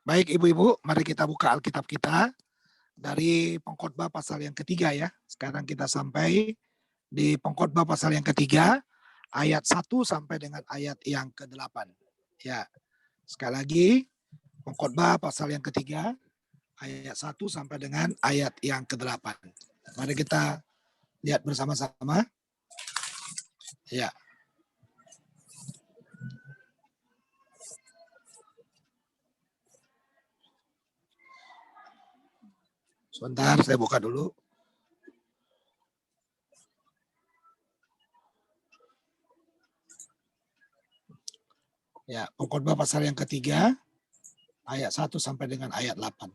Baik Ibu-Ibu, mari kita buka Alkitab kita dari Pengkhotbah pasal yang ketiga ya. Sekarang kita sampai di Pengkhotbah pasal yang ketiga, ayat 1 sampai dengan ayat yang ke-8. Ya, sekali lagi Pengkhotbah pasal yang ketiga, ayat 1 sampai dengan ayat yang ke-8. Mari kita lihat bersama-sama. Ya. Sebentar, saya buka dulu. Ya, Pengkhotbah pasal yang ketiga, ayat 1 sampai dengan ayat 8.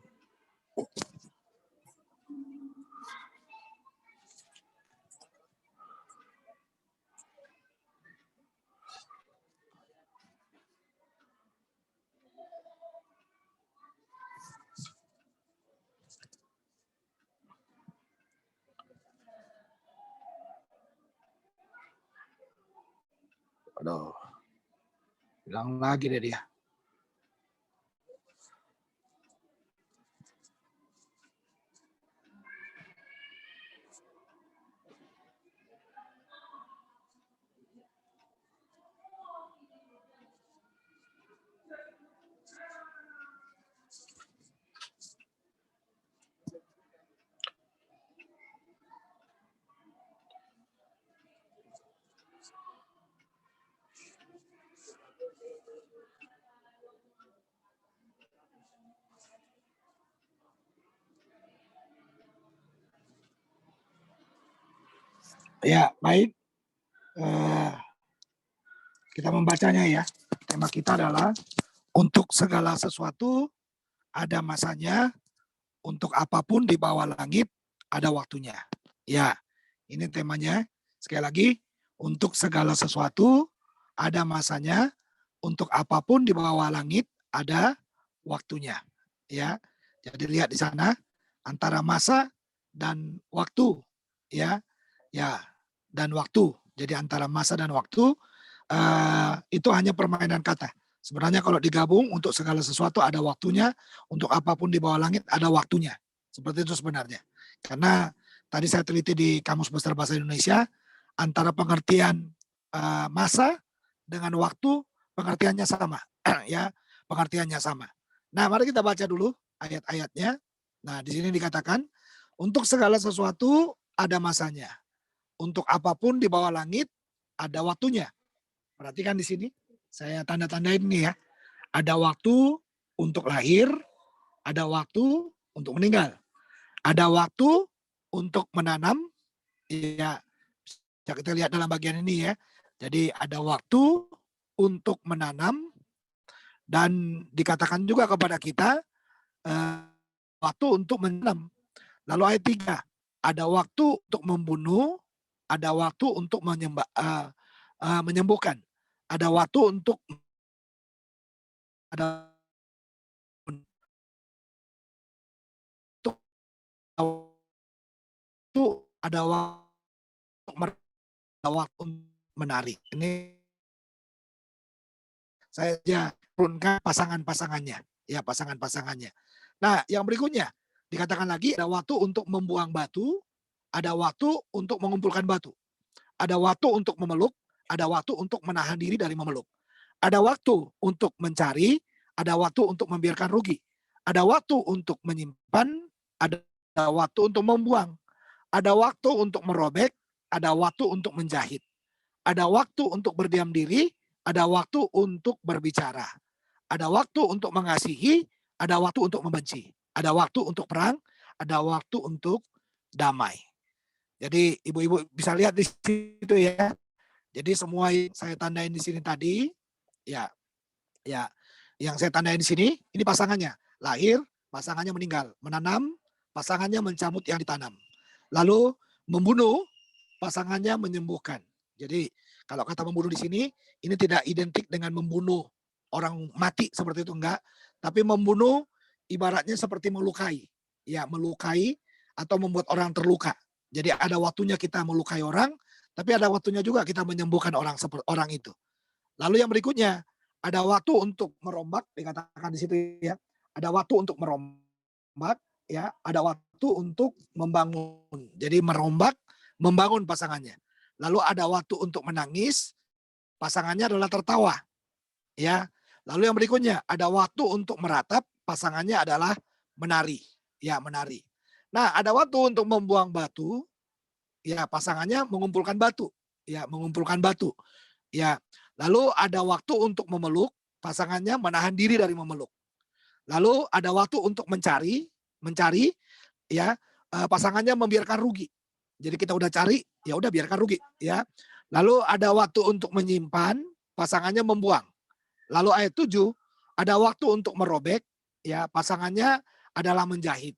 Aduh, hilang lagi deh dia. Ya, baik. Kita membacanya ya. Tema kita adalah untuk segala sesuatu ada masanya, untuk apapun di bawah langit ada waktunya. Ya, ini temanya. Sekali lagi, untuk segala sesuatu ada masanya, untuk apapun di bawah langit ada waktunya. Ya, jadi lihat di sana antara masa dan waktu, ya, dan waktu. Jadi antara masa dan waktu itu hanya permainan kata. Sebenarnya kalau digabung untuk segala sesuatu ada waktunya, untuk apapun di bawah langit ada waktunya. Seperti itu sebenarnya. Karena tadi saya teliti di Kamus Besar Bahasa Indonesia, antara pengertian masa dengan waktu pengertiannya sama. Ya, pengertiannya sama. Nah, mari kita baca dulu ayat-ayatnya. Nah, di sini dikatakan, untuk segala sesuatu ada masanya. Untuk apapun di bawah langit ada waktunya. Perhatikan di sini, saya tanda-tandain ini ya. Ada waktu untuk lahir, ada waktu untuk meninggal. Ada waktu untuk menanam, ya, kita lihat dalam bagian ini ya. Jadi ada waktu untuk menanam, dan dikatakan juga kepada kita waktu untuk menanam. Lalu ayat 3, ada waktu untuk membunuh, ada waktu untuk menyembuhkan. Ada waktu untuk ada waktu, ada waktu menarik. Ini saya turunkan pasangan-pasangannya, ya pasangan-pasangannya. Nah, yang berikutnya dikatakan lagi ada waktu untuk membuang batu, ada waktu untuk mengumpulkan batu, ada waktu untuk memeluk, ada waktu untuk menahan diri dari memeluk, ada waktu untuk mencari, ada waktu untuk membiarkan rugi, ada waktu untuk menyimpan, ada waktu untuk membuang, ada waktu untuk merobek, ada waktu untuk menjahit, ada waktu untuk berdiam diri, ada waktu untuk berbicara, ada waktu untuk mengasihi, ada waktu untuk membenci, ada waktu untuk perang, ada waktu untuk damai. Jadi ibu-ibu bisa lihat di situ ya. Jadi semua yang saya tandain di sini tadi, ya, yang saya tandain di sini, ini pasangannya. Lahir, pasangannya meninggal. Menanam, pasangannya mencabut yang ditanam. Lalu membunuh, pasangannya menyembuhkan. Jadi kalau kata membunuh di sini, ini tidak identik dengan membunuh orang mati seperti itu, enggak. Tapi membunuh ibaratnya seperti melukai. Ya, melukai atau membuat orang terluka. Jadi ada waktunya kita melukai orang, tapi ada waktunya juga kita menyembuhkan orang itu. Lalu yang berikutnya, ada waktu untuk merombak, dikatakan di situ ya. Ada waktu untuk merombak, ya, ada waktu untuk membangun. Jadi merombak, membangun pasangannya. Lalu ada waktu untuk menangis, pasangannya adalah tertawa, ya. Lalu yang berikutnya ada waktu untuk meratap, pasangannya adalah menari, ya, menari. Nah, ada waktu untuk membuang batu, ya, pasangannya mengumpulkan batu, ya, mengumpulkan batu, ya. Lalu ada waktu untuk memeluk, pasangannya menahan diri dari memeluk. Lalu ada waktu untuk mencari, ya, pasangannya membiarkan rugi. Jadi kita udah cari, ya udah biarkan rugi, ya. Lalu ada waktu untuk menyimpan, pasangannya membuang. Lalu ayat 7, ada waktu untuk merobek, ya, pasangannya adalah menjahit,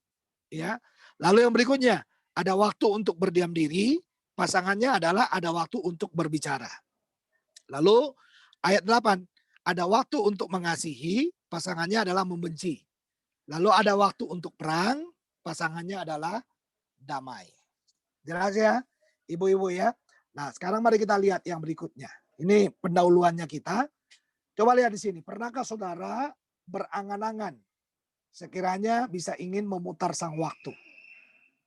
ya. Lalu yang berikutnya, ada waktu untuk berdiam diri, pasangannya adalah ada waktu untuk berbicara. Lalu ayat 8, ada waktu untuk mengasihi, pasangannya adalah membenci. Lalu ada waktu untuk perang, pasangannya adalah damai. Jelas ya, ibu-ibu ya. Nah, sekarang mari kita lihat yang berikutnya. Ini pendahuluannya kita. Coba lihat di sini. Pernahkah saudara berangan-angan sekiranya bisa ingin memutar sang waktu?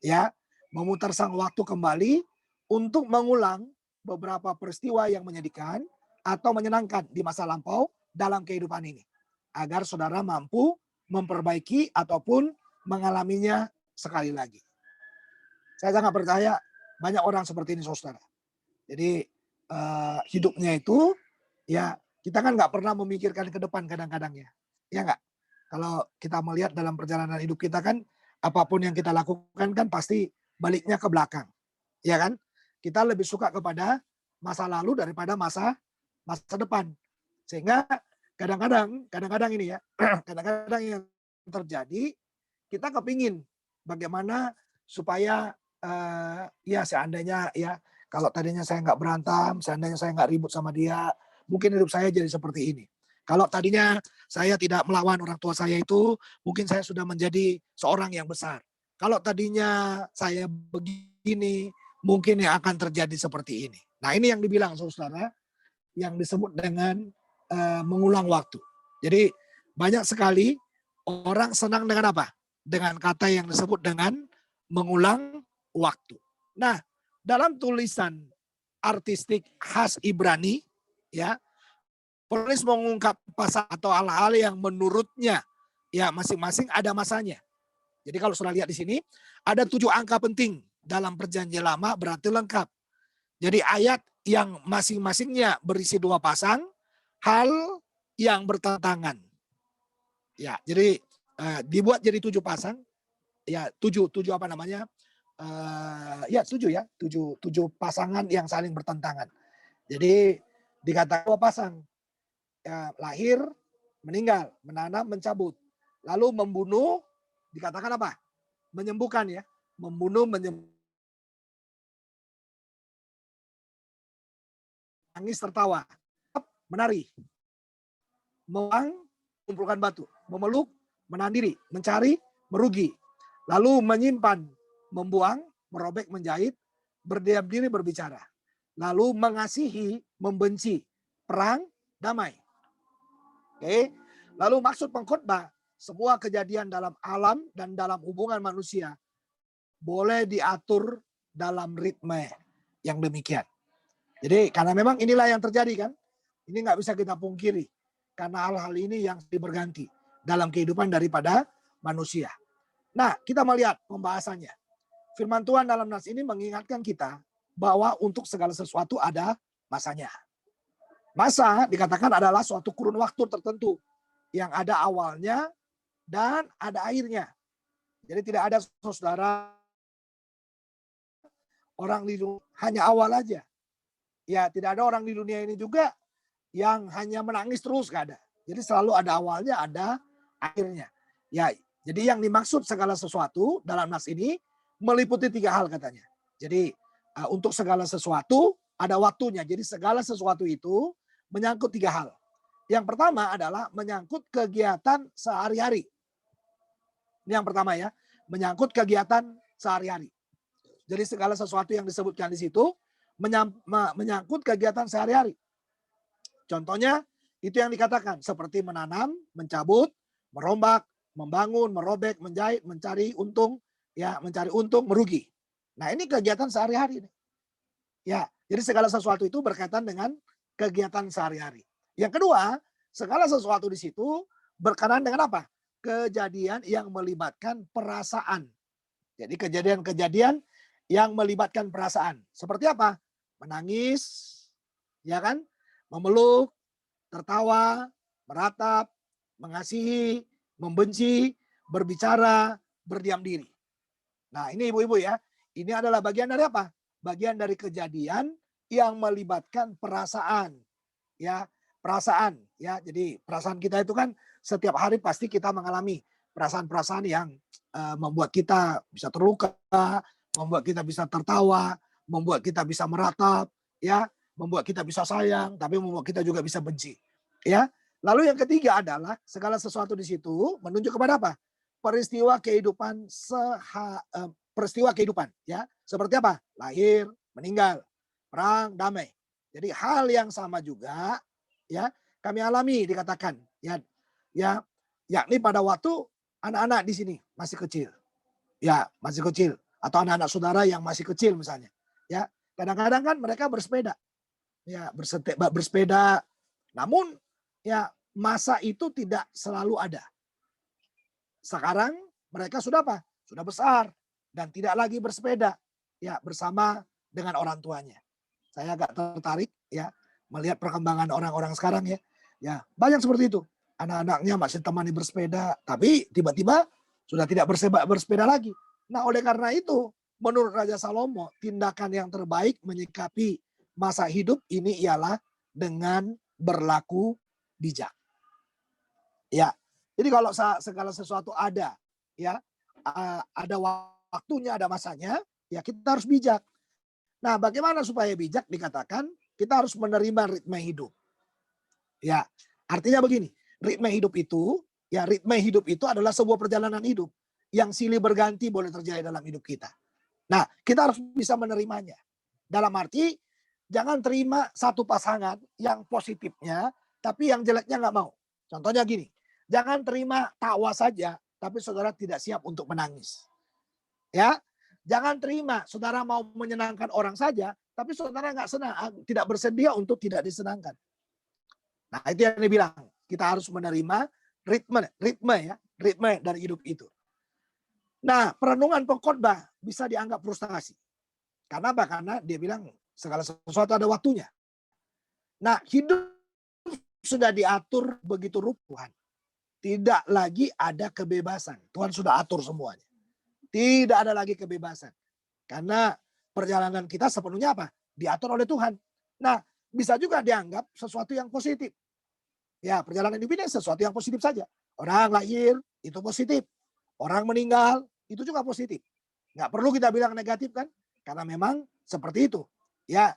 Ya, memutar sang waktu kembali untuk mengulang beberapa peristiwa yang menyedihkan atau menyenangkan di masa lampau dalam kehidupan ini. Agar saudara mampu memperbaiki ataupun mengalaminya sekali lagi. Saya sangat percaya banyak orang seperti ini, saudara. Jadi hidupnya itu, ya, kita kan nggak pernah memikirkan ke depan kadang-kadang ya. Ya nggak? Kalau kita melihat dalam perjalanan hidup kita kan, apapun yang kita lakukan kan pasti baliknya ke belakang. Ya kan? Kita lebih suka kepada masa lalu daripada masa depan. Sehingga kadang-kadang ini ya, kadang-kadang yang terjadi, kita kepingin bagaimana supaya ya seandainya ya, kalau tadinya saya nggak berantem, seandainya saya nggak ribut sama dia, mungkin hidup saya jadi seperti ini. Kalau tadinya saya tidak melawan orang tua saya itu, mungkin saya sudah menjadi seorang yang besar. Kalau tadinya saya begini, mungkin yang akan terjadi seperti ini. Nah, ini yang dibilang saudara, yang disebut dengan mengulang waktu. Jadi banyak sekali orang senang dengan apa? Dengan kata yang disebut dengan mengulang waktu. Nah, dalam tulisan artistik khas Ibrani, ya, penulis mengungkap pasal atau hal-hal yang menurutnya ya masing-masing ada masanya. Jadi kalau sudah lihat di sini, ada 7 angka penting dalam perjanjian lama berarti lengkap. Jadi ayat yang masing-masingnya berisi 2 pasang, hal yang bertentangan. Ya, jadi dibuat jadi 7 pasang. Ya, 7 apa namanya? Ya 7 ya, 7 pasangan yang saling bertentangan. Jadi dikatakan 2 pasang. Ya, lahir, meninggal, menanam, mencabut. Lalu membunuh, dikatakan apa? Menyembuhkan ya. Membunuh, nangis, tertawa. Menari. Mengumpulkan batu. Memeluk, menahan diri. Mencari, merugi. Lalu menyimpan, membuang, merobek, menjahit, berdiam diri, berbicara. Lalu mengasihi, membenci, perang, damai. Oke. Lalu maksud pengkhotbah, semua kejadian dalam alam dan dalam hubungan manusia boleh diatur dalam ritme yang demikian. Jadi karena memang inilah yang terjadi kan. Ini nggak bisa kita pungkiri. Karena hal-hal ini yang berganti dalam kehidupan daripada manusia. Nah, kita melihat pembahasannya. Firman Tuhan dalam nas ini mengingatkan kita bahwa untuk segala sesuatu ada masanya. Masa dikatakan adalah suatu kurun waktu tertentu yang ada awalnya dan ada akhirnya. Jadi tidak ada saudara orang di dunia hanya awal aja. Ya, tidak ada orang di dunia ini juga yang hanya menangis terus, gak ada. Jadi selalu ada awalnya, ada akhirnya. Ya, jadi yang dimaksud segala sesuatu dalam nas ini meliputi 3 hal katanya. Jadi untuk segala sesuatu ada waktunya. Jadi segala sesuatu itu menyangkut 3 hal. Yang pertama adalah menyangkut kegiatan sehari-hari. Ini yang pertama ya, menyangkut kegiatan sehari-hari. Jadi segala sesuatu yang disebutkan di situ menyangkut kegiatan sehari-hari. Contohnya itu yang dikatakan seperti menanam, mencabut, merombak, membangun, merobek, menjahit, mencari untung, ya, mencari untung, merugi. Nah, ini kegiatan sehari-hari. Ya, jadi segala sesuatu itu berkaitan dengan kegiatan sehari-hari. Yang kedua, segala sesuatu di situ berkenaan dengan apa? Kejadian yang melibatkan perasaan. Jadi kejadian-kejadian yang melibatkan perasaan. Seperti apa? Menangis, ya kan? Memeluk, tertawa, meratap, mengasihi, membenci, berbicara, berdiam diri. Nah, ini ibu-ibu ya. Ini adalah bagian dari apa? Bagian dari kejadian yang melibatkan perasaan. Ya, perasaan ya. Jadi perasaan kita itu kan setiap hari pasti kita mengalami perasaan-perasaan yang membuat kita bisa terluka, membuat kita bisa tertawa, membuat kita bisa meratap, ya, membuat kita bisa sayang, tapi membuat kita juga bisa benci. Ya. Lalu yang ketiga adalah segala sesuatu di situ menunjuk kepada apa? Peristiwa kehidupan peristiwa kehidupan, ya. Seperti apa? Lahir, meninggal, perang, damai. Jadi hal yang sama juga, ya, kami alami dikatakan, ya, yakni pada waktu anak-anak di sini masih kecil, ya, masih kecil, atau anak-anak saudara yang masih kecil misalnya, ya, kadang-kadang kan mereka bersepeda, ya, bersepeda, namun ya masa itu tidak selalu ada. Sekarang mereka sudah apa? Sudah besar dan tidak lagi bersepeda, ya, bersama dengan orang tuanya. Saya agak tertarik ya melihat perkembangan orang-orang sekarang ya. Ya, banyak seperti itu. Anak-anaknya masih temani bersepeda, tapi tiba-tiba sudah tidak bersepeda lagi. Nah, oleh karena itu, menurut Raja Salomo, tindakan yang terbaik menyikapi masa hidup ini ialah dengan berlaku bijak. Ya. Jadi kalau segala sesuatu ada, ya, ada waktunya, ada masanya, ya kita harus bijak. Nah, bagaimana supaya bijak? Dikatakan kita harus menerima ritme hidup. Ya, artinya begini, ritme hidup itu adalah sebuah perjalanan hidup yang silih berganti boleh terjadi dalam hidup kita. Nah, kita harus bisa menerimanya. Dalam arti jangan terima satu pasangan yang positifnya, tapi yang jeleknya nggak mau. Contohnya gini, jangan terima tawa saja, tapi saudara tidak siap untuk menangis. Ya, jangan terima saudara mau menyenangkan orang saja, tapi saudara nggak senang, tidak bersedia untuk tidak disenangkan. Nah, itu yang dibilang. Kita harus menerima ritme dari hidup itu. Nah, perenungan pengkhotbah bisa dianggap frustasi. Karena apa? Karena dia bilang segala sesuatu ada waktunya. Nah, hidup sudah diatur begitu rupa. Tidak lagi ada kebebasan. Tuhan sudah atur semuanya. Tidak ada lagi kebebasan. Karena perjalanan kita sepenuhnya apa? Diatur oleh Tuhan. Nah, bisa juga dianggap sesuatu yang positif. Ya, perjalanan hidup ini sesuatu yang positif saja. Orang lahir, itu positif. Orang meninggal, itu juga positif. Nggak perlu kita bilang negatif kan? Karena memang seperti itu. Ya,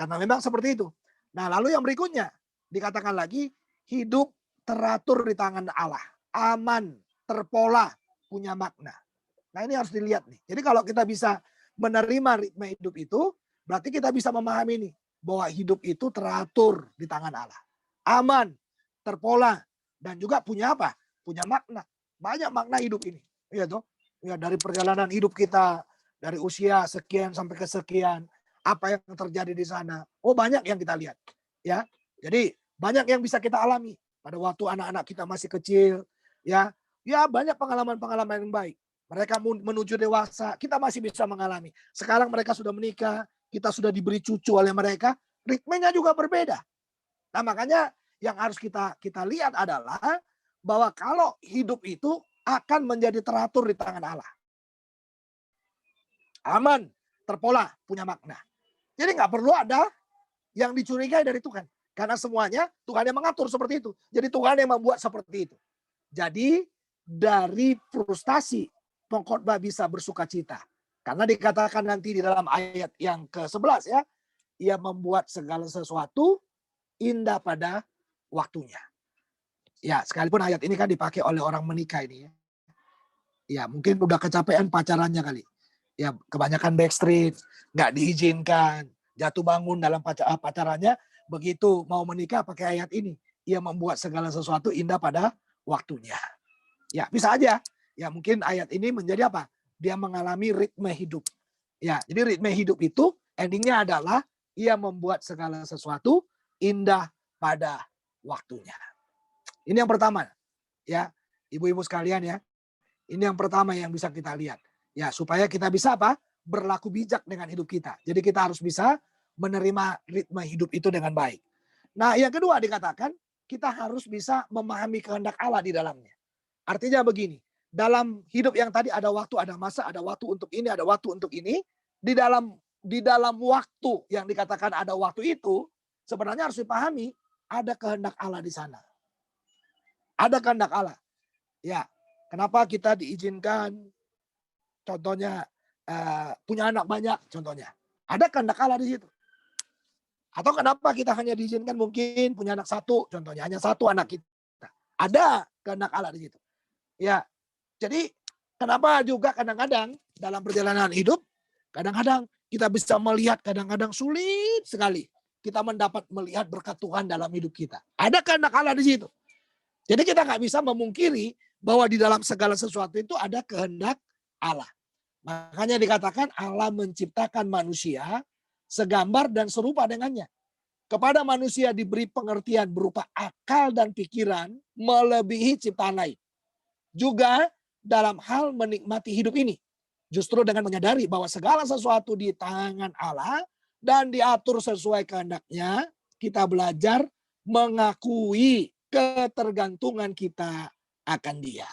karena memang seperti itu. Nah, lalu yang berikutnya, dikatakan lagi, hidup teratur di tangan Allah. Aman, terpola, punya makna. Nah, ini harus dilihat nih. Jadi kalau kita bisa menerima ritme hidup itu, berarti kita bisa memahami nih, bahwa hidup itu teratur di tangan Allah. Aman, terpola, dan juga punya apa? Punya makna. Banyak makna hidup ini. Ya, toh? Ya, dari perjalanan hidup kita, dari usia sekian sampai ke sekian, apa yang terjadi di sana. Oh, banyak yang kita lihat. Ya, jadi banyak yang bisa kita alami pada waktu anak-anak kita masih kecil. Ya, banyak pengalaman-pengalaman yang baik. Mereka menuju dewasa, kita masih bisa mengalami. Sekarang mereka sudah menikah, kita sudah diberi cucu oleh mereka, ritmenya juga berbeda. Nah, makanya yang harus kita lihat adalah bahwa kalau hidup itu akan menjadi teratur di tangan Allah. Aman, terpola, punya makna. Jadi nggak perlu ada yang dicurigai dari Tuhan. Karena semuanya Tuhan yang mengatur seperti itu. Jadi Tuhan yang membuat seperti itu. Jadi dari frustasi pengkhotbah bisa bersuka cita. Karena dikatakan nanti di dalam ayat yang ke-11 ya. Ia membuat segala sesuatu indah pada waktunya. Ya, sekalipun ayat ini kan dipakai oleh orang menikah ini ya. Ya, mungkin udah kecapean pacarannya kali. Ya, kebanyakan backstreet, nggak diizinkan, jatuh bangun dalam pacarannya, begitu mau menikah pakai ayat ini. Ia membuat segala sesuatu indah pada waktunya. Ya, bisa aja. Ya, mungkin ayat ini menjadi apa? Dia mengalami ritme hidup. Ya, jadi ritme hidup itu endingnya adalah ia membuat segala sesuatu indah pada waktunya. Ini yang pertama. Ya, ibu-ibu sekalian ya. Ini yang pertama yang bisa kita lihat. Ya, supaya kita bisa apa? Berlaku bijak dengan hidup kita. Jadi kita harus bisa menerima ritme hidup itu dengan baik. Nah, yang kedua dikatakan kita harus bisa memahami kehendak Allah di dalamnya. Artinya begini, dalam hidup yang tadi ada waktu, ada masa, ada waktu untuk ini, ada waktu untuk ini. Di dalam waktu yang dikatakan ada waktu itu, sebenarnya harus dipahami ada kehendak Allah di sana. Ada kehendak Allah. Ya, kenapa kita diizinkan, contohnya punya anak banyak, contohnya. Ada kehendak Allah di situ. Atau kenapa kita hanya diizinkan mungkin punya anak satu, contohnya hanya satu anak kita. Ada kehendak Allah di situ. Ya, jadi kenapa juga kadang-kadang dalam perjalanan hidup, kadang-kadang kita bisa melihat, kadang-kadang sulit sekali kita mendapat melihat berkat Tuhan dalam hidup kita. Ada kehendak Allah di situ. Jadi kita nggak bisa memungkiri bahwa di dalam segala sesuatu itu ada kehendak Allah. Makanya dikatakan Allah menciptakan manusia segambar dan serupa dengannya. Kepada manusia diberi pengertian berupa akal dan pikiran melebihi ciptaan lain. Juga dalam hal menikmati hidup ini. Justru dengan menyadari bahwa segala sesuatu di tangan Allah dan diatur sesuai kehendaknya, kita belajar mengakui ketergantungan kita akan Dia.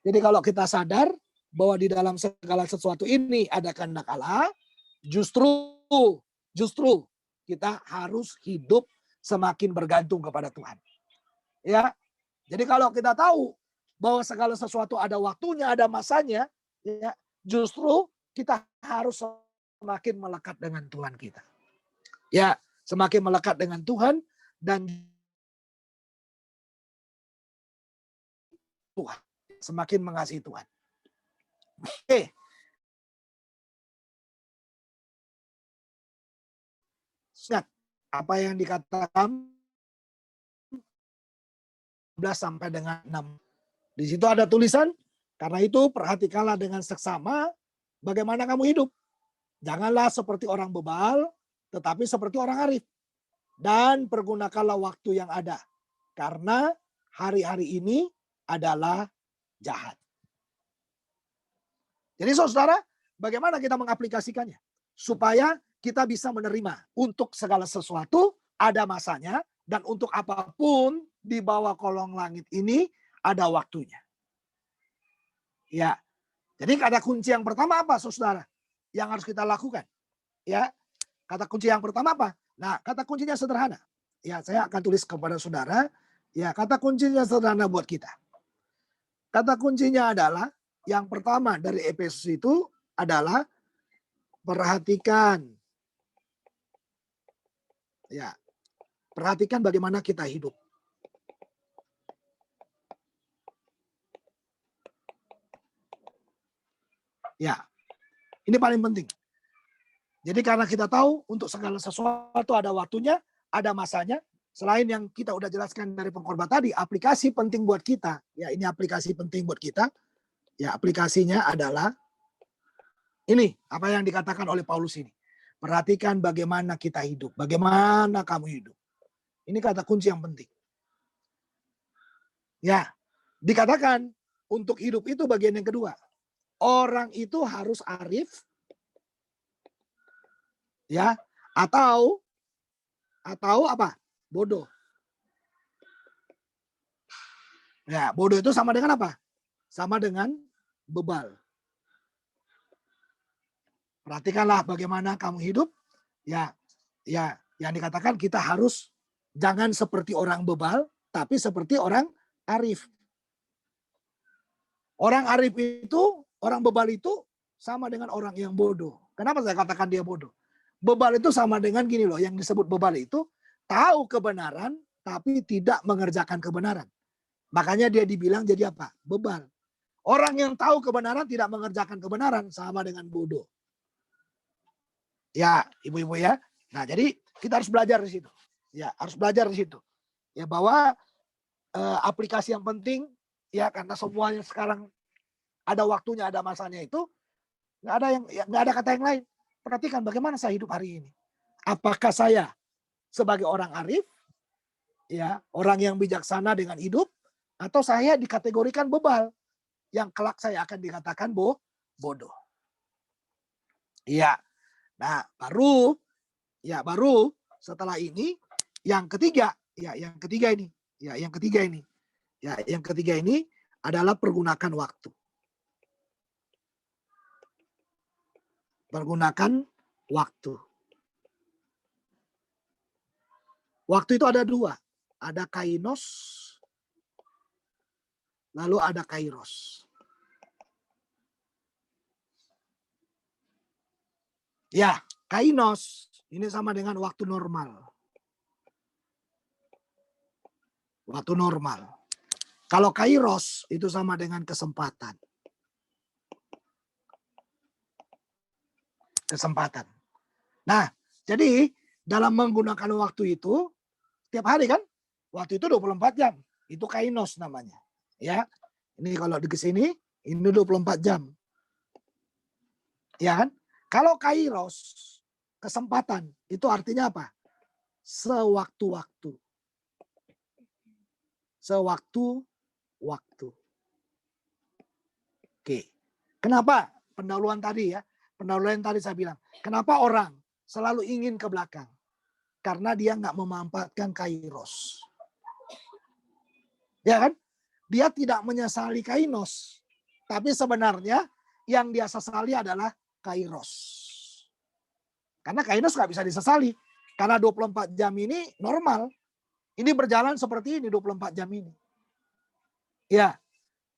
Jadi kalau kita sadar bahwa di dalam segala sesuatu ini ada kehendak Allah, justru kita harus hidup semakin bergantung kepada Tuhan. Ya. Jadi kalau kita tahu bahwa segala sesuatu ada waktunya, ada masanya, ya, justru kita harus semakin melekat dengan Tuhan kita. Ya, semakin melekat dengan Tuhan dan Tuhan, semakin mengasihi Tuhan. Oke. Ingat apa yang dikatakan 11 sampai dengan 6. Di situ ada tulisan, karena itu perhatikanlah dengan seksama bagaimana kamu hidup. Janganlah seperti orang bebal, tetapi seperti orang arif. Dan pergunakanlah waktu yang ada. Karena hari-hari ini adalah jahat. Jadi saudara, bagaimana kita mengaplikasikannya? Supaya kita bisa menerima untuk segala sesuatu ada masanya, dan untuk apapun di bawah kolong langit ini ada waktunya. Ya, jadi kata kunci yang pertama apa, saudara? Yang harus kita lakukan. Ya, kata kunci yang pertama apa? Nah, kata kuncinya sederhana. Ya, saya akan tulis kepada saudara. Ya, kata kuncinya sederhana buat kita. Kata kuncinya adalah yang pertama dari Efesus itu adalah perhatikan. Ya, perhatikan bagaimana kita hidup. Ya, ini paling penting. Jadi karena kita tahu untuk segala sesuatu ada waktunya, ada masanya. Selain yang kita udah jelaskan dari pengkhotbah tadi, aplikasi penting buat kita. Ya, ini aplikasi penting buat kita. Ya, aplikasinya adalah ini, apa yang dikatakan oleh Paulus ini. Perhatikan bagaimana kita hidup, bagaimana kamu hidup. Ini kata kunci yang penting. Ya, dikatakan untuk hidup itu bagian yang kedua. Orang itu harus arif, ya, atau apa? Bodoh. Ya, bodoh itu sama dengan apa? Sama dengan bebal. Perhatikanlah bagaimana kamu hidup. Ya, yang dikatakan kita harus jangan seperti orang bebal, tapi seperti orang arif. Orang arif itu, orang bebal itu sama dengan orang yang bodoh. Kenapa saya katakan dia bodoh? Bebal itu sama dengan gini loh, yang disebut bebal itu tahu kebenaran tapi tidak mengerjakan kebenaran. Makanya dia dibilang jadi apa? Bebal. Orang yang tahu kebenaran tidak mengerjakan kebenaran sama dengan bodoh. Ya, ibu-ibu ya. Nah, jadi kita harus belajar di situ. Ya, harus belajar di situ. Ya, bahwa aplikasi yang penting Ya, karena semuanya sekarang ada waktunya, ada masanya itu, nggak ada kata yang lain. Perhatikan bagaimana saya hidup hari ini. Apakah saya sebagai orang arif, ya, orang yang bijaksana dengan hidup, atau saya dikategorikan bebal, yang kelak saya akan dikatakan bodoh. Iya. Nah, baru setelah ini yang ketiga ini. Yang ketiga ini adalah pergunakan waktu. Pergunakan waktu. Waktu itu ada dua. Ada kainos, lalu ada kairos. Ya, kainos ini sama dengan waktu normal. Waktu normal. Kalau kairos itu sama dengan kesempatan. Kesempatan. Nah, jadi dalam menggunakan waktu itu, tiap hari kan, waktu itu 24 jam. Itu kainos namanya. Ya, ini kalau di sini, ini 24 jam. Ya kan? Kalau kairos, kesempatan, itu artinya apa? Sewaktu-waktu. Sewaktu-waktu. Oke. Kenapa pendahuluan tadi ya? Pendahuluan tadi saya bilang, kenapa orang selalu ingin ke belakang? Karena dia nggak memanfaatkan kairos. Ya kan? Dia tidak menyesali kainos. Tapi sebenarnya yang dia sesali adalah kairos. Karena kainos nggak bisa disesali. Karena 24 jam ini normal. Ini berjalan seperti ini 24 jam ini. Ya.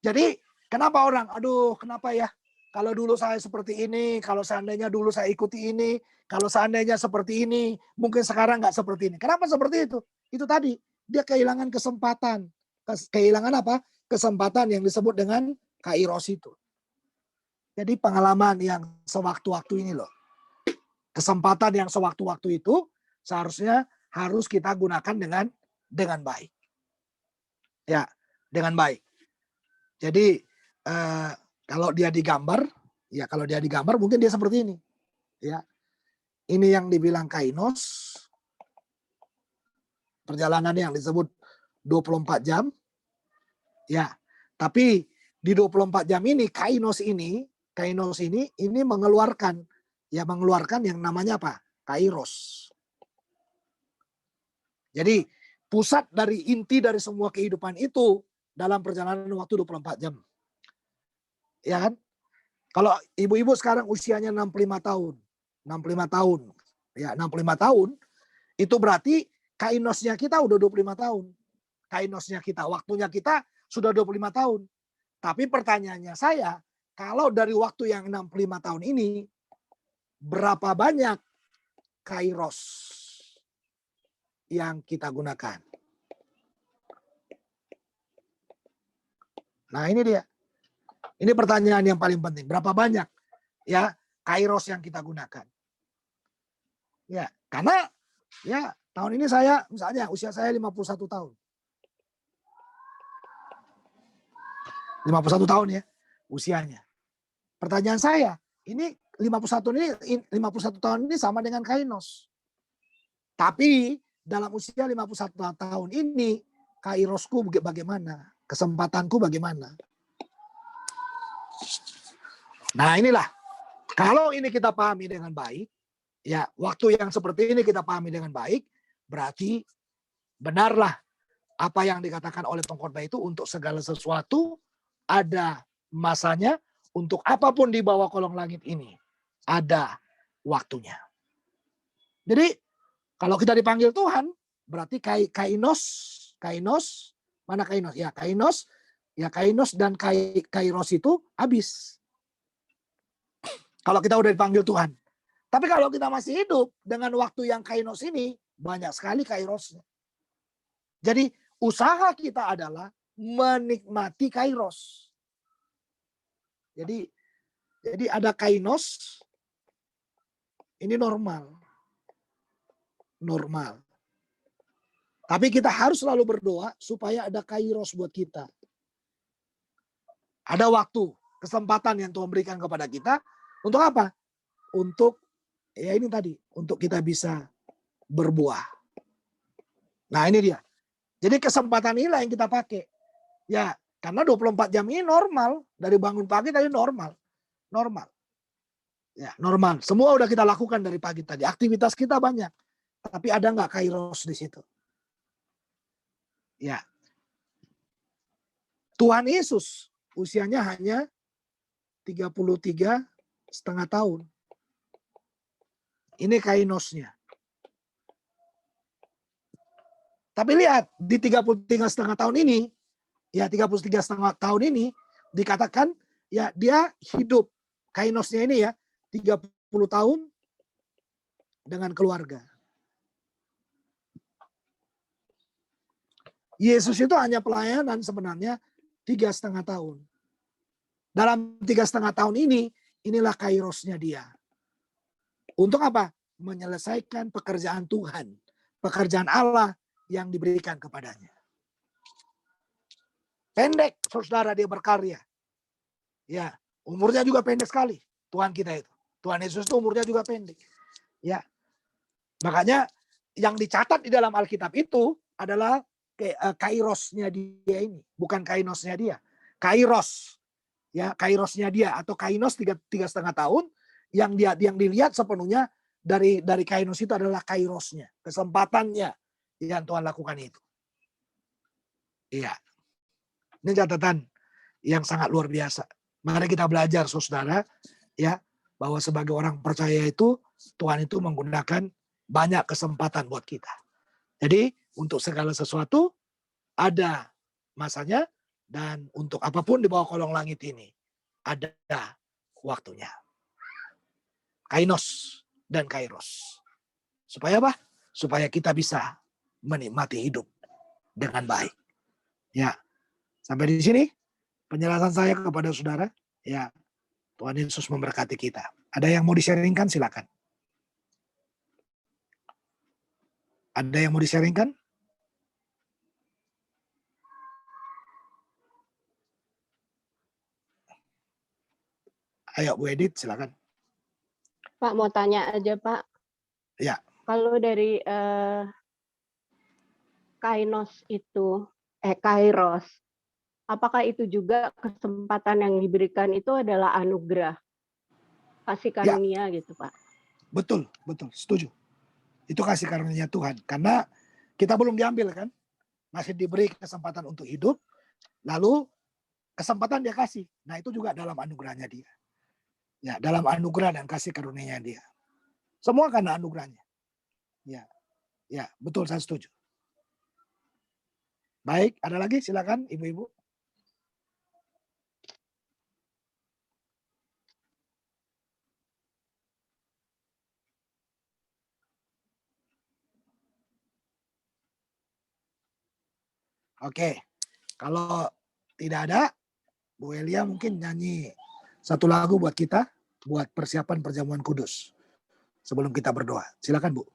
Jadi kenapa orang, aduh kenapa ya? Kalau dulu saya seperti ini, kalau seandainya dulu saya ikuti ini, kalau seandainya seperti ini, mungkin sekarang nggak seperti ini. Kenapa seperti itu? Itu tadi, dia kehilangan kesempatan. Kehilangan apa? Kesempatan yang disebut dengan kairos itu. Jadi pengalaman yang sewaktu-waktu ini loh. Kesempatan yang sewaktu-waktu itu seharusnya harus kita gunakan dengan baik. Ya, dengan baik. Jadi kalau dia digambar mungkin dia seperti ini. Ya. Ini yang dibilang kainos. Perjalanan yang disebut 24 jam. Ya. Tapi di 24 jam ini kainos ini mengeluarkan yang namanya apa? Kairos. Jadi pusat dari inti dari semua kehidupan itu dalam perjalanan waktu 24 jam. Ya kan? Kalau ibu-ibu sekarang usianya 65 tahun. 65 tahun. Ya, 65 tahun itu berarti kainosnya kita udah 25 tahun. Kainosnya kita, waktunya kita sudah 25 tahun. Tapi pertanyaannya saya, kalau dari waktu yang 65 tahun ini, berapa banyak kairos yang kita gunakan? Nah ini dia. Ini pertanyaan yang paling penting. Berapa banyak ya kairos yang kita gunakan? Ya, karena ya tahun ini saya misalnya usia saya 51 tahun. 51 tahun ya usianya. Pertanyaan saya, ini 51 tahun ini sama dengan kainos. Tapi dalam usia 51 tahun ini kairosku bagaimana? Kesempatanku bagaimana? Nah inilah, kalau ini kita pahami dengan baik, ya waktu yang seperti ini kita pahami dengan baik, berarti benarlah apa yang dikatakan oleh pengkhotbah itu untuk segala sesuatu ada masanya, untuk apapun di bawah kolong langit ini ada waktunya. Jadi kalau kita dipanggil Tuhan, berarti kainos, mana kainos? Ya kainos dan kairos itu habis. Kalau kita udah dipanggil Tuhan. Tapi kalau kita masih hidup dengan waktu yang kainos ini, banyak sekali kairosnya. Jadi usaha kita adalah menikmati kairos. Jadi ada kainos, ini normal. Tapi kita harus selalu berdoa supaya ada kairos buat kita. Ada waktu, kesempatan yang Tuhan berikan kepada kita. Untuk apa? Untuk, ya ini tadi, untuk kita bisa berbuah. Nah ini dia. Jadi kesempatan inilah yang kita pakai. Ya, karena 24 jam ini normal. Dari bangun pagi tadi normal. Normal. Ya, normal. Semua udah kita lakukan dari pagi tadi. Aktivitas kita banyak. Tapi ada nggak kairos di situ? Ya. Tuhan Yesus usianya hanya 33,5 tahun. Ini kainosnya. Tapi lihat, di 33,5 tahun ini, ya 33,5 tahun ini, dikatakan, ya dia hidup. Kainosnya ini ya, 30 tahun dengan keluarga. Yesus itu hanya pelayanan sebenarnya 3,5 tahun. Dalam 3,5 tahun ini, inilah kairosnya dia. Untuk apa? Menyelesaikan pekerjaan Tuhan. Pekerjaan Allah yang diberikan kepadanya. Pendek, saudara, dia berkarya. Ya, umurnya juga pendek sekali. Tuhan kita itu. Tuhan Yesus itu umurnya juga pendek. Ya. Makanya yang dicatat di dalam Alkitab itu adalah kairosnya dia ini. Bukan kainosnya dia. Kairos. Ya, kairosnya dia atau kainos 3,5 tahun yang dilihat sepenuhnya dari kainos itu adalah kairosnya, kesempatannya yang Tuhan lakukan itu. Iya. Ini catatan yang sangat luar biasa. Mari kita belajar saudara ya bahwa sebagai orang percaya itu Tuhan itu menggunakan banyak kesempatan buat kita. Jadi untuk segala sesuatu ada masanya. Dan untuk apapun di bawah kolong langit ini, ada waktunya. Kainos dan kairos. Supaya apa? Supaya kita bisa menikmati hidup dengan baik. Ya, sampai di sini penjelasan saya kepada saudara. Ya, Tuhan Yesus memberkati kita. Ada yang mau di-sharingkan? Silakan. Ada yang mau di-sharingkan? Ayo Bu Edith, silakan. Pak, mau tanya aja Pak. Ya. Kalau dari kainos itu, kairos, apakah itu juga kesempatan yang diberikan itu adalah anugerah? Kasih karunia ya. Gitu Pak. Betul, setuju. Itu kasih karunia Tuhan. Karena kita belum diambil kan. Masih diberi kesempatan untuk hidup. Lalu kesempatan dia kasih. Nah itu juga dalam anugerahnya dia. Ya, dalam anugerah dan kasih karunia dia. Semua karena anugerahnya. Ya, betul, saya setuju. Baik, ada lagi? Silakan ibu-ibu. Oke, kalau tidak ada, Bu Elia mungkin nyanyi satu lagu buat kita, buat persiapan perjamuan kudus. Sebelum kita berdoa. Silakan Bu.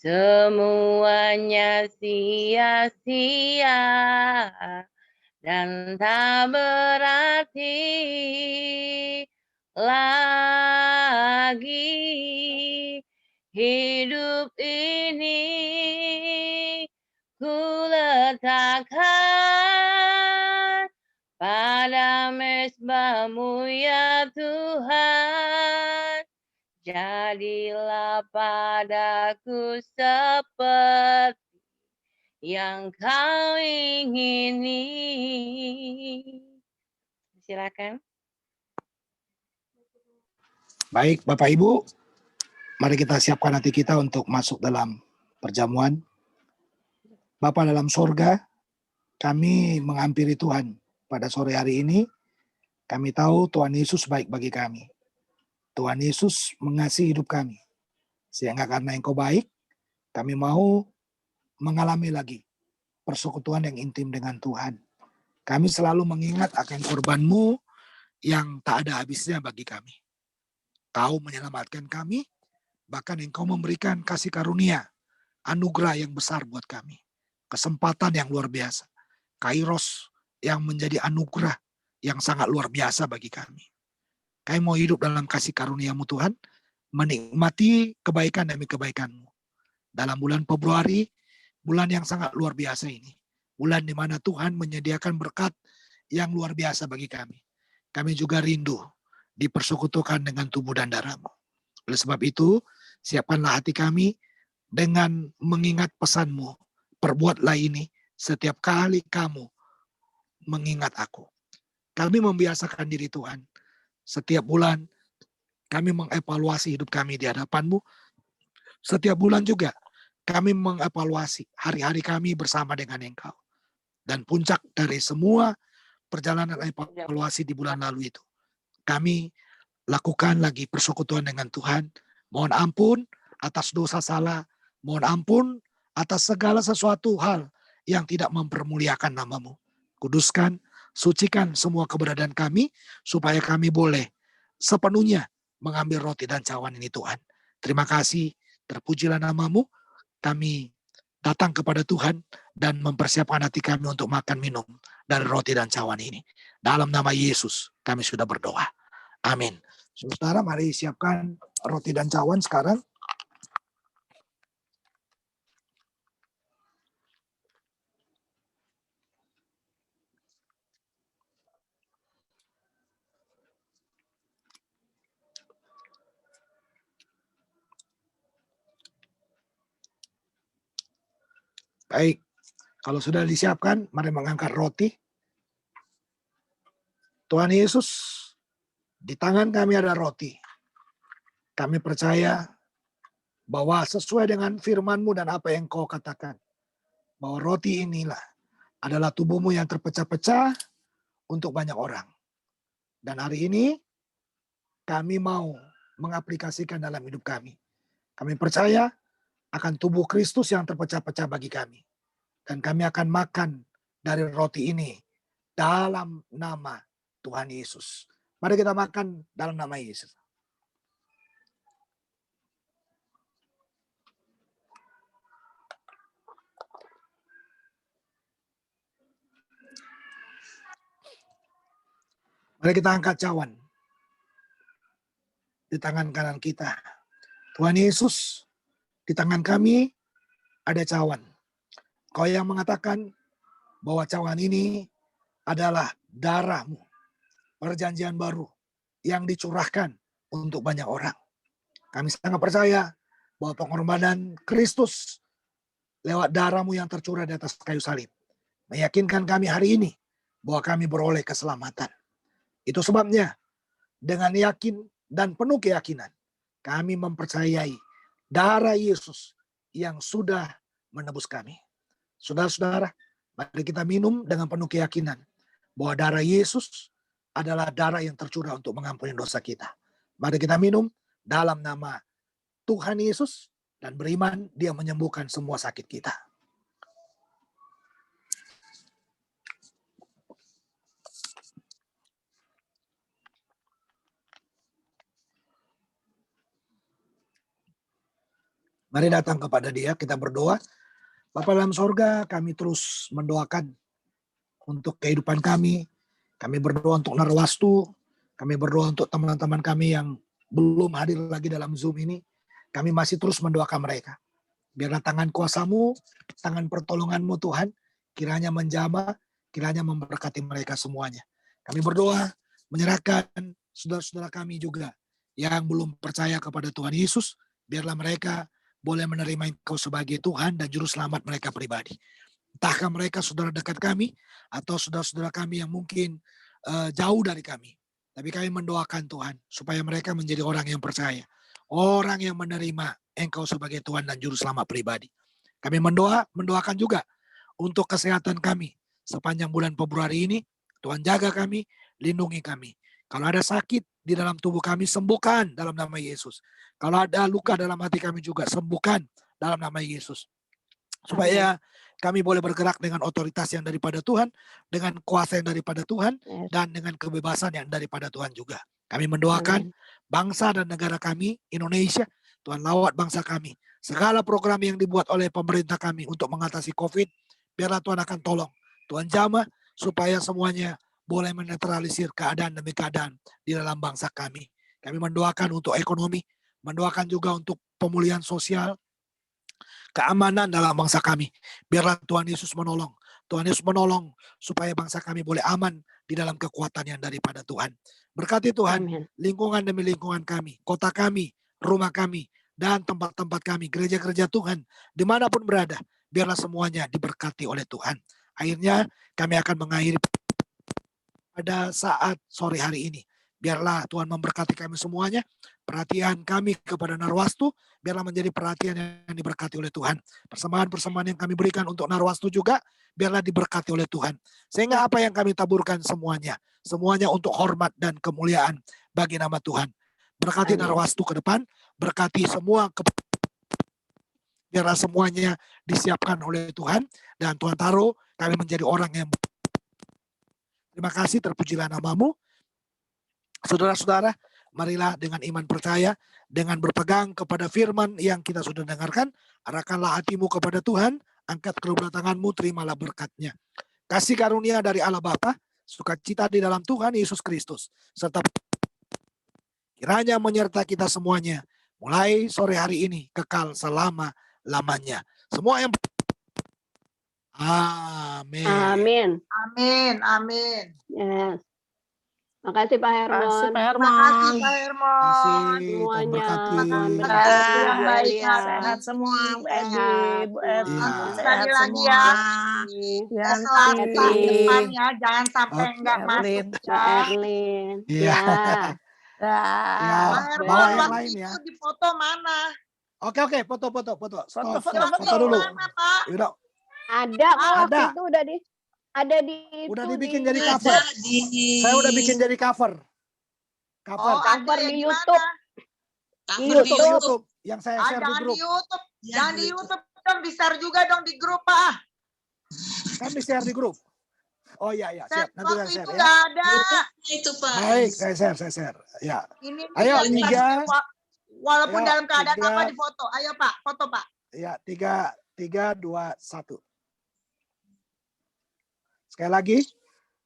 Semuanya sia-sia dan tak berarti lagi hidup ini. Ku letakkan pada mezbah-Mu ya Tuhan. Jadilah padaku seperti yang Kau ingini. Silakan. Baik, Bapak Ibu, mari kita siapkan hati kita untuk masuk dalam perjamuan. Bapa dalam sorga, kami menghampiri Tuhan pada sore hari ini. Kami tahu Tuhan Yesus baik bagi kami. Tuhan Yesus mengasihi hidup kami. Sehingga karena Engkau baik, kami mau mengalami lagi persekutuan yang intim dengan Tuhan. Kami selalu mengingat akan korban-Mu yang tak ada habisnya bagi kami. Kau menyelamatkan kami, bahkan Engkau memberikan kasih karunia, anugerah yang besar buat kami. Kesempatan yang luar biasa. Kairos yang menjadi anugerah yang sangat luar biasa bagi kami. Kami mau hidup dalam kasih karunia-Mu Tuhan, menikmati kebaikan demi kebaikan-Mu. Dalam bulan Februari, bulan yang sangat luar biasa ini. Bulan di mana Tuhan menyediakan berkat yang luar biasa bagi kami. Kami juga rindu dipersekutukan dengan tubuh dan darah-Mu. Oleh sebab itu, siapkanlah hati kami dengan mengingat pesan-Mu. Perbuatlah ini setiap kali kamu mengingat aku. Kami membiasakan diri Tuhan. Setiap bulan kami mengevaluasi hidup kami di hadapan-Mu. Setiap bulan juga kami mengevaluasi hari-hari kami bersama dengan Engkau. Dan puncak dari semua perjalanan evaluasi di bulan lalu itu, kami lakukan lagi persekutuan dengan Tuhan. Mohon ampun atas dosa salah. Mohon ampun atas segala sesuatu hal yang tidak mempermuliakan nama-Mu. Kuduskan, sucikan semua keberadaan kami, supaya kami boleh sepenuhnya mengambil roti dan cawan ini Tuhan. Terima kasih, terpujilah nama-Mu. Kami datang kepada Tuhan dan mempersiapkan hati kami untuk makan minum dari roti dan cawan ini. Dalam nama Yesus kami sudah berdoa. Amin. Saudara, mari siapkan roti dan cawan sekarang. Baik, kalau sudah disiapkan, mari mengangkat roti. Tuhan Yesus, di tangan kami ada roti. Kami percaya bahwa sesuai dengan firman-Mu dan apa yang Kau katakan, bahwa roti inilah adalah tubuh-Mu yang terpecah-pecah untuk banyak orang. Dan hari ini kami mau mengaplikasikan dalam hidup kami. Kami percaya akan tubuh Kristus yang terpecah-pecah bagi kami. Dan kami akan makan dari roti ini dalam nama Tuhan Yesus. Mari kita makan dalam nama Yesus. Mari kita angkat cawan di tangan kanan kita. Tuhan Yesus, di tangan kami ada cawan. Kau yang mengatakan bahwa cawan ini adalah darah-Mu, perjanjian baru yang dicurahkan untuk banyak orang. Kami sangat percaya bahwa pengorbanan Kristus lewat darah-Mu yang tercurah di atas kayu salib meyakinkan kami hari ini bahwa kami beroleh keselamatan. Itu sebabnya dengan yakin dan penuh keyakinan kami mempercayai darah Yesus yang sudah menebus kami. Saudara-saudara, mari kita minum dengan penuh keyakinan bahwa darah Yesus adalah darah yang tercurah untuk mengampuni dosa kita. Mari kita minum dalam nama Tuhan Yesus dan beriman Dia menyembuhkan semua sakit kita. Mari datang kepada Dia, kita berdoa. Bapa dalam sorga, kami terus mendoakan untuk kehidupan kami. Kami berdoa untuk Narwastu. Kami berdoa untuk teman-teman kami yang belum hadir lagi dalam Zoom ini. Kami masih terus mendoakan mereka. Biarlah tangan kuasa-Mu, tangan pertolongan-Mu Tuhan, kiranya menjamah, kiranya memberkati mereka semuanya. Kami berdoa, menyerahkan saudara-saudara kami juga yang belum percaya kepada Tuhan Yesus. Biarlah mereka boleh menerima Engkau sebagai Tuhan dan Juru Selamat mereka pribadi. Entahkah mereka saudara dekat kami, atau saudara-saudara kami yang mungkin jauh dari kami. Tapi kami mendoakan Tuhan, supaya mereka menjadi orang yang percaya. Orang yang menerima Engkau sebagai Tuhan dan Juru Selamat pribadi. Kami mendoakan juga untuk kesehatan kami. Sepanjang bulan Februari ini, Tuhan jaga kami, lindungi kami. Kalau ada sakit di dalam tubuh kami, sembuhkan dalam nama Yesus. Kalau ada luka dalam hati kami juga, sembuhkan dalam nama Yesus. supaya kami boleh bergerak dengan otoritas yang daripada Tuhan, dengan kuasa yang daripada Tuhan, Yes. dan dengan kebebasan yang daripada Tuhan juga. Kami mendoakan Amin. bangsa dan negara kami, Indonesia, Tuhan lawat bangsa kami. Segala program yang dibuat oleh pemerintah kami untuk mengatasi COVID, biarlah Tuhan akan tolong. Tuhan jamah supaya semuanya boleh menetralisir keadaan demi keadaan di dalam bangsa kami. Kami mendoakan untuk ekonomi, mendoakan juga untuk pemulihan sosial, keamanan dalam bangsa kami. Biarlah Tuhan Yesus menolong. Tuhan Yesus menolong supaya bangsa kami boleh aman di dalam kekuatan yang daripada Tuhan. Berkati Tuhan Amin. lingkungan demi lingkungan kami, kota kami, rumah kami, dan tempat-tempat kami, gereja-gereja Tuhan, dimanapun berada, biarlah semuanya diberkati oleh Tuhan. Akhirnya kami akan mengakhiri pada saat sore hari ini. Biarlah Tuhan memberkati kami semuanya. Perhatian kami kepada Narwastu, biarlah menjadi perhatian yang diberkati oleh Tuhan. Persembahan-persembahan yang kami berikan untuk Narwastu juga, biarlah diberkati oleh Tuhan. Sehingga apa yang kami taburkan semuanya untuk hormat dan kemuliaan bagi nama Tuhan. Berkati Amin. Narwastu ke depan, berkati semua biarlah semuanya disiapkan oleh Tuhan, dan Tuhan taruh kami menjadi orang yang terima kasih, terpujilah namamu. Saudara-saudara, marilah dengan iman percaya, dengan berpegang kepada firman yang kita sudah dengarkan, arahkanlah hatimu kepada Tuhan, angkat kedua tanganmu, terimalah berkatnya. Kasih karunia dari Allah Bapa, sukacita di dalam Tuhan Yesus Kristus, serta kiranya menyertai kita semuanya, mulai sore hari ini, kekal selama-lamanya. Semua yang amin. Amin. Amin, amin. Yes. Makasih Pak Terima kasih Hermon. Pak Terima kasih Hermon. Pak Hermon. Kasih, Tuhan Semuanya. berkati. Tuhan Terima berkati kasih Bu yang baik, Elia. Sehat semua, Bu Edi, Sehat Bu semua. Edi, Iya. Sekali sehat lagi semua. ya. Yanti, Selamat tahun depan ya, jangan sampai Oke. enggak masuk Erlin. Mbak ya. Erlin. Iya. Ya. Ya, Dah. Pak Hermon, bawa yang waktu lain ya. itu di foto mana? Oke, foto. Stop, Foto foto dulu. Mana, Pak? Udah, Ada kok waktu Ada. itu ada di udah itu dibikin di jadi cover. Saya udah bikin jadi cover. Oh, ada cover ya di di YouTube. mana? Di Itu di YouTube. YouTube yang saya share di Jangan grup. di YouTube. Jangan di YouTube dong, di-share juga dong di grup, Pak. Kan di share di grup. Oh iya, siap. Nanti saya Waktu share itu ya. nggak ada. Itu Pak. Baik, saya share. Ya. Ini Ayo, yang 3. walaupun Ayo, dalam keadaan 3. apa di foto. Ayo Pak, foto Pak. Ya, 3, 2, 1. Sekali lagi.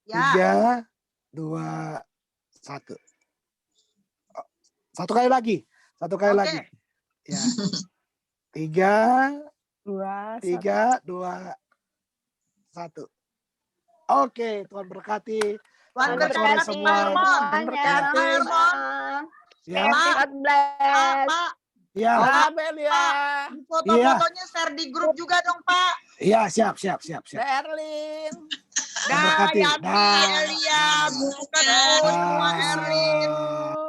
Ya. 3, 2, 1. Satu kali lagi. Oke. Ya. 3, 2, 2, 1. Oke, Tuhan berkati. Tuhan Selamat sore berkati semua. Pak Hermon. Berkati. Pak Hermon. Ya, God bless. Pak, ya, Dah, Belia. foto-fotonya share di grup juga dong Pak. ya, siap. Dah, Erlin. Tuhan berkati. Yanti, Elia, bukan semua Erlin.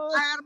Pak Hermon.